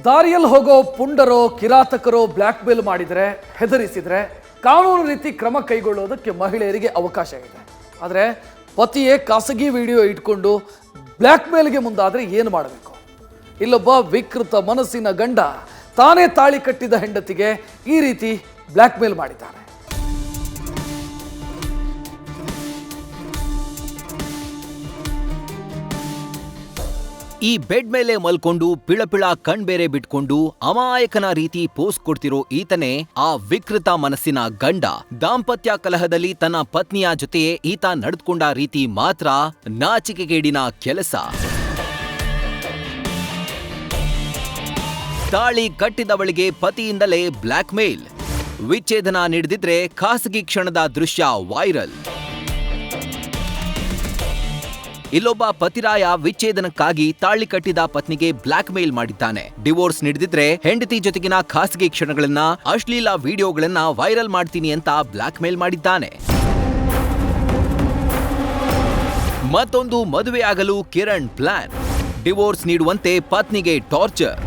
ದಾರಿಯಲ್ಲಿ ಹೋಗೋ ಪುಂಡರೋ ಕಿರಾತಕರೋ ಬ್ಲ್ಯಾಕ್ ಮೇಲ್ ಮಾಡಿದರೆ ಹೆದರಿಸಿದರೆ ಕಾನೂನು ರೀತಿ ಕ್ರಮ ಕೈಗೊಳ್ಳೋದಕ್ಕೆ ಮಹಿಳೆಯರಿಗೆ ಅವಕಾಶ ಇದೆ. ಆದರೆ ಪತಿಯೇ ಖಾಸಗಿ ವಿಡಿಯೋ ಇಟ್ಕೊಂಡು ಬ್ಲ್ಯಾಕ್ ಮೇಲ್ಗೆ ಮುಂದಾದರೆ ಏನು ಮಾಡಬೇಕು? ಇಲ್ಲೊಬ್ಬ ವಿಕೃತ ಮನಸ್ಸಿನ ಗಂಡ ತಾನೇ ತಾಳಿ ಕಟ್ಟಿದ ಹೆಂಡತಿಗೆ ಈ ರೀತಿ ಬ್ಲ್ಯಾಕ್ ಮೇಲ್ ಮಾಡಿದ್ದಾನೆ. ಈ ಬೆಡ್ ಮೇಲೆ ಮಲ್ಕೊಂಡು ಪಿಳಪಿಳ ಕಣ್ಬೇರೆ ಬಿಟ್ಕೊಂಡು ಅಮಾಯಕನ ರೀತಿ ಪೋಸ್ ಕೊಡ್ತಿರೋ ಈತನೇ ಆ ವಿಕೃತ ಮನಸ್ಸಿನ ಗಂಡ. ದಾಂಪತ್ಯ ಕಲಹದಲ್ಲಿ ತನ್ನ ಪತ್ನಿಯ ಜೊತೆಯೇ ಈತ ನಡೆದುಕೊಂಡ ರೀತಿ ಮಾತ್ರ ನಾಚಿಕೆಗೇಡಿನ ಕೆಲಸ. ತಾಳಿ ಕಟ್ಟಿದವಳಿಗೆ ಪತಿಯಿಂದಲೇ ಬ್ಲ್ಯಾಕ್ ಮೇಲ್, ವಿಚ್ಛೇದನ ನೀಡದಿದ್ರೆ ಖಾಸಗಿ ಕ್ಷಣದ ದೃಶ್ಯ ವೈರಲ್. ಇಲ್ಲೊಬ್ಬ ಪತಿರಾಯ ವಿಚ್ಛೇದನಕ್ಕಾಗಿ ತಾಳಿ ಕಟ್ಟಿದ ಪತ್ನಿಗೆ ಬ್ಲ್ಯಾಕ್ ಮೇಲ್ ಮಾಡಿದ್ದಾನೆ. ಡಿವೋರ್ಸ್ ನೀಡದಿದ್ರೆ ಹೆಂಡತಿ ಜೊತೆಗಿನ ಖಾಸಗಿ ಕ್ಷಣಗಳನ್ನ, ಅಶ್ಲೀಲ ವಿಡಿಯೋಗಳನ್ನ ವೈರಲ್ ಮಾಡ್ತೀನಿ ಅಂತ ಬ್ಲ್ಯಾಕ್ ಮೇಲ್ ಮಾಡಿದ್ದಾನೆ. ಮತ್ತೊಂದು ಮದುವೆಯಾಗಲು ಕಿರಣ್ ಪ್ಲಾನ್, ಡಿವೋರ್ಸ್ ನೀಡುವಂತೆ ಪತ್ನಿಗೆ ಟಾರ್ಚರ್.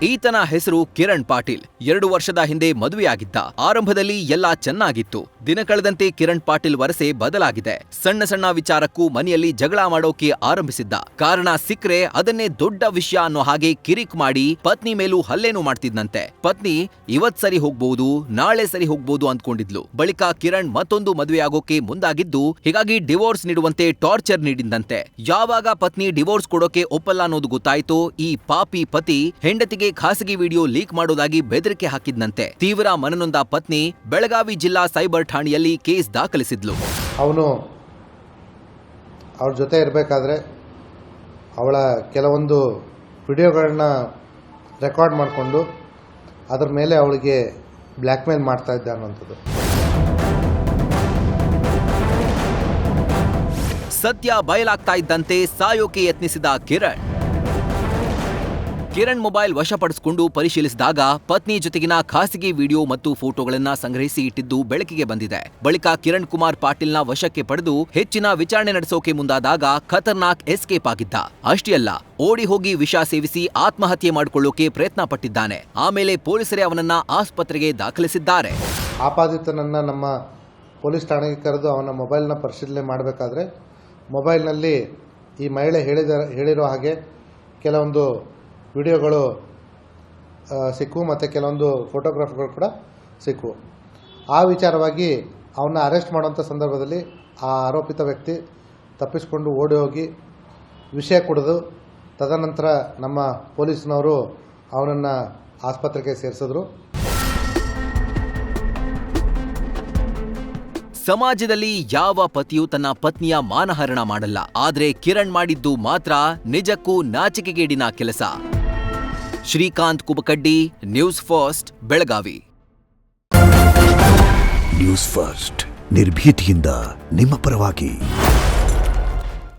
ಈತನ ಹೆಸರು ಕಿರಣ್ ಪಾಟೀಲ್. 2 ವರ್ಷದ ಹಿಂದೆ ಮದುವೆಯಾಗಿದ್ದ. ಆರಂಭದಲ್ಲಿ ಎಲ್ಲಾ ಚೆನ್ನಾಗಿತ್ತು. ದಿನ ಕಳೆದಂತೆ ಕಿರಣ್ ಪಾಟೀಲ್ ವರಸೆ ಬದಲಾಗಿದೆ. ಸಣ್ಣ ಸಣ್ಣ ವಿಚಾರಕ್ಕೂ ಮನೆಯಲ್ಲಿ ಜಗಳ ಮಾಡೋಕೆ ಆರಂಭಿಸಿದ್ದ. ಕಾರಣ ಸಿಕ್ರೆ ಅದನ್ನೇ ದೊಡ್ಡ ವಿಷಯ ಅನ್ನೋ ಹಾಗೆ ಕಿರಿಕ್ ಮಾಡಿ ಪತ್ನಿ ಮೇಲೂ ಹಲ್ಲೇನು ಮಾಡ್ತಿದ್ನಂತೆ. ಪತ್ನಿ ಇವತ್ ಸರಿ ಹೋಗ್ಬಹುದು, ನಾಳೆ ಸರಿ ಹೋಗ್ಬಹುದು ಅಂದ್ಕೊಂಡಿದ್ಲು. ಬಳಿಕ ಕಿರಣ್ ಮತ್ತೊಂದು ಮದುವೆಯಾಗೋಕೆ ಮುಂದಾಗಿದ್ದು, ಹೀಗಾಗಿ ಡಿವೋರ್ಸ್ ನೀಡುವಂತೆ ಟಾರ್ಚರ್ ನೀಡಿದಂತೆ. ಯಾವಾಗ ಪತ್ನಿ ಡಿವೋರ್ಸ್ ಕೊಡೋಕೆ ಒಪ್ಪಲ್ಲ ಅನ್ನೋದು ಗೊತ್ತಾಯ್ತು, ಈ ಪಾಪಿ ಪತಿ ಹೆಂಡತಿಗೆ ಖಾಸಗಿ ವಿಡಿಯೋ ಲೀಕ್ ಮಾಡೋದಾಗಿ ಬೆದರಿಕೆ ಹಾಕಿದ್ನಂತೆ. ತೀವ್ರ ಮನನೊಂದ ಪತ್ನಿ ಬೆಳಗಾವಿ ಜಿಲ್ಲಾ ಸೈಬರ್ ಠಾಣೆಯಲ್ಲಿ ಕೇಸ್ ದಾಖಲಿಸಿದ್ಲು. ಅವನು ಅವ್ರ ಜೊತೆ ಇರಬೇಕಾದ್ರೆ ಅವಳ ಕೆಲವೊಂದು ವಿಡಿಯೋಗಳನ್ನ ರೆಕಾರ್ಡ್ ಮಾಡಿಕೊಂಡು ಅದರ ಮೇಲೆ ಅವಳಿಗೆ ಬ್ಲ್ಯಾಕ್ ಮೇಲ್ ಮಾಡ್ತಾ ಇದ್ದ ಅನ್ನೋಂಥದ್ದು. ಸತ್ಯ ಬಯಲಾಗ್ತಾ ಇದ್ದಂತೆ ಸಾಯೋಕೆ ಯತ್ನಿಸಿದ ಕಿರಣ್ ಮೊಬೈಲ್ ವಶಪಡಿಸಿಕೊಂಡು ಪರಿಶೀಲಿಸಿದಾಗ ಪತ್ನಿ ಜೊತೆಗಿನ ಖಾಸಗಿ ವಿಡಿಯೋ ಮತ್ತು ಫೋಟೋಗಳನ್ನ ಸಂಗ್ರಹಿಸಿ ಇಟ್ಟಿದ್ದು ಬೆಳಕಿಗೆ ಬಂದಿದೆ. ಬಳಿಕ ಕಿರಣ್ ಕುಮಾರ್ ಪಾಟೀಲ್ನ ವಶಕ್ಕೆ ಪಡೆದು ಹೆಚ್ಚಿನ ವಿಚಾರಣೆ ನಡೆಸೋಕೆ ಮುಂದಾದಾಗ ಖತರ್ನಾಕ್ ಎಸ್ಕೇಪ್ ಆಗಿದ್ದ. ಅಷ್ಟೇ ಅಲ್ಲ, ಓಡಿ ಹೋಗಿ ವಿಷ ಸೇವಿಸಿ ಆತ್ಮಹತ್ಯೆ ಮಾಡಿಕೊಳ್ಳೋಕೆ ಪ್ರಯತ್ನ ಪಟ್ಟಿದ್ದಾನೆ. ಆಮೇಲೆ ಪೊಲೀಸರೇ ಅವನನ್ನ ಆಸ್ಪತ್ರೆಗೆ ದಾಖಲಿಸಿದ್ದಾರೆ. ಆಪಾದಿತನನ್ನ ನಮ್ಮ ಪೊಲೀಸ್ ಠಾಣೆಗೆ ಕರೆದು ಅವನ ಮೊಬೈಲ್ನ ಪರಿಶೀಲನೆ ಮಾಡಬೇಕಾದ್ರೆ ಮೊಬೈಲ್ನಲ್ಲಿ ಈ ಮಹಿಳೆ ಹೇಳಿರೋ ಹಾಗೆ ಕೆಲವೊಂದು ವಿಡಿಯೋಗಳು ಸಿಕ್ಕು ಮತ್ತು ಕೆಲವೊಂದು ಫೋಟೋಗ್ರಾಫ್ಗಳು ಕೂಡ ಸಿಕ್ಕು. ಆ ವಿಚಾರವಾಗಿ ಅವನ್ನ ಅರೆಸ್ಟ್ ಮಾಡುವಂಥ ಸಂದರ್ಭದಲ್ಲಿ ಆ ಆರೋಪಿತ ವ್ಯಕ್ತಿ ತಪ್ಪಿಸಿಕೊಂಡು ಓಡಿ ಹೋಗಿ ವಿಷಯ ಕುಡಿದು ತದನಂತರ ನಮ್ಮ ಪೊಲೀಸ್ನವರು ಅವನನ್ನು ಆಸ್ಪತ್ರೆಗೆ ಸೇರಿಸಿದ್ರು. ಸಮಾಜದಲ್ಲಿ ಯಾವ ಪತಿಯೂ ತನ್ನ ಪತ್ನಿಯ ಮಾನಹರಣ ಮಾಡಲ್ಲ. ಆದ್ರೆ ಕಿರಣ್ ಮಾಡಿದ್ದು ಮಾತ್ರ ನಿಜಕ್ಕೂ ನಾಚಿಕೆಗೇಡಿನ ಕೆಲಸ. Srikanth Kubakaddi, news first, Belagavi. News first ನಿರ್ಭೀತಿಯಿಂದ ನಿಮ್ಮ ಪರವಾಗಿ.